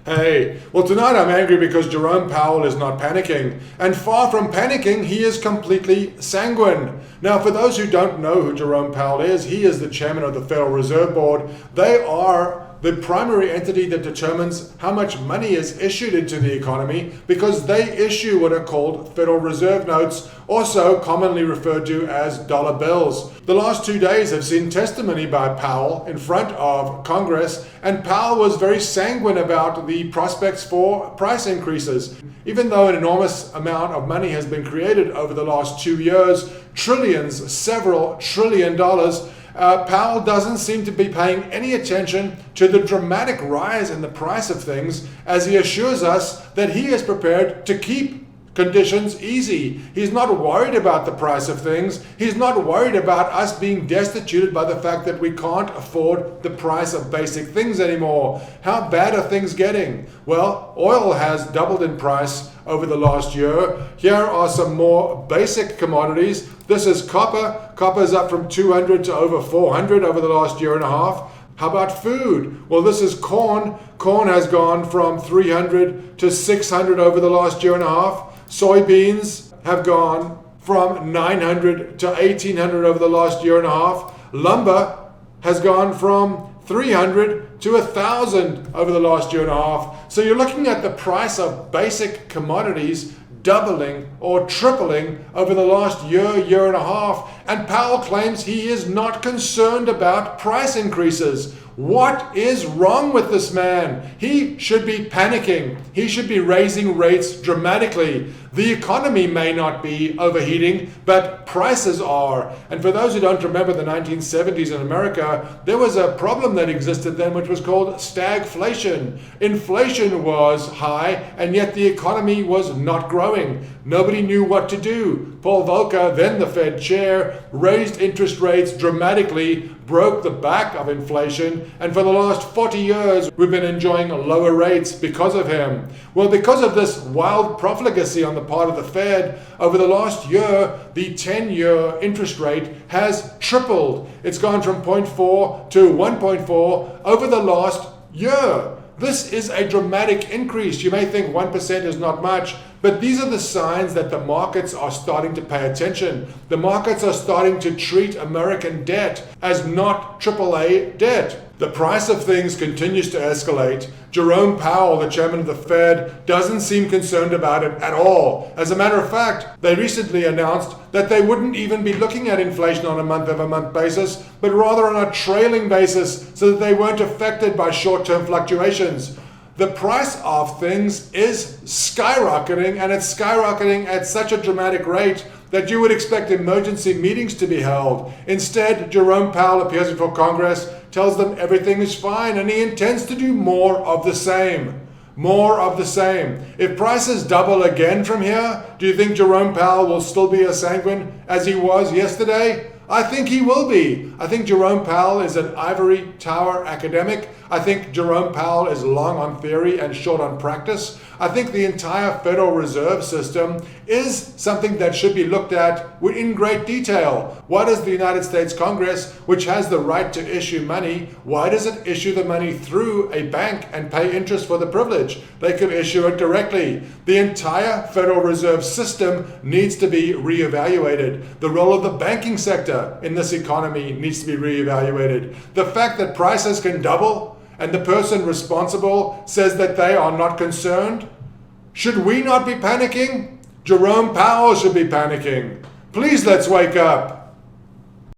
Hey, well, tonight I'm angry because Jerome Powell is not panicking, and far from panicking, he is completely sanguine. Now, for those who don't know who Jerome Powell is, he is the chairman of the Federal Reserve Board. They are the primary entity that determines how much money is issued into the economy because they issue what are called Federal Reserve notes, also commonly referred to as dollar bills. The last 2 days have seen testimony by Powell in front of Congress, and Powell was very sanguine about the prospects for price increases. Even though an enormous amount of money has been created over the last 2 years, trillions, several trillion dollars, Powell doesn't seem to be paying any attention to the dramatic rise in the price of things as he assures us that he is prepared to keep conditions easy. He's not worried about the price of things. He's not worried about us being destituted by the fact that we can't afford the price of basic things anymore. How bad are things getting? Well, oil has doubled in price over the last year. Here are some more basic commodities. This is copper. Copper is up from 200 to over 400 over the last year and a half. How about food? Well, this is corn. Corn has gone from 300 to 600 over the last year and a half. Soybeans have gone from 900 to 1800 over the last year and a half. Lumber has gone from 300 to 1,000 over the last year and a half. So you're looking at the price of basic commodities doubling or tripling over the last year and a half. And Powell claims he is not concerned about price increases. What is wrong with this man? He should be panicking. He should be raising rates dramatically. The economy may not be overheating, but prices are. And for those who don't remember the 1970s in America, there was a problem that existed then which was called stagflation. Inflation was high, and yet the economy was not growing. Nobody knew what to do. Paul Volcker, then the Fed chair, raised interest rates dramatically, broke the back of inflation, and for the last 40 years we've been enjoying lower rates because of him. Well, because of this wild profligacy on the part of the Fed, over the last year, the 10-year interest rate has tripled. It's gone from 0.4 to 1.4 over the last year. This is a dramatic increase. You may think 1% is not much, but these are the signs that the markets are starting to pay attention. The markets are starting to treat American debt as not AAA debt. The price of things continues to escalate. Jerome Powell, the chairman of the Fed, doesn't seem concerned about it at all. As a matter of fact, they recently announced that they wouldn't even be looking at inflation on a month-over-month basis, but rather on a trailing basis so that they weren't affected by short-term fluctuations. The price of things is skyrocketing, and it's skyrocketing at such a dramatic rate that you would expect emergency meetings to be held. Instead, Jerome Powell appears before Congress, tells them everything is fine, and he intends to do more of the same. More of the same. If prices double again from here, do you think Jerome Powell will still be as sanguine as he was yesterday? I think he will be. I think Jerome Powell is an ivory tower academic. I think Jerome Powell is long on theory and short on practice. I think the entire Federal Reserve System is something that should be looked at in great detail. Why does the United States Congress, which has the right to issue money, why does it issue the money through a bank and pay interest for the privilege? They could issue it directly. The entire Federal Reserve System needs to be reevaluated. The role of the banking sector in this economy needs to be reevaluated. The fact that prices can double and the person responsible says that they are not concerned, should we not be panicking? Jerome Powell should be panicking. Please, let's wake up.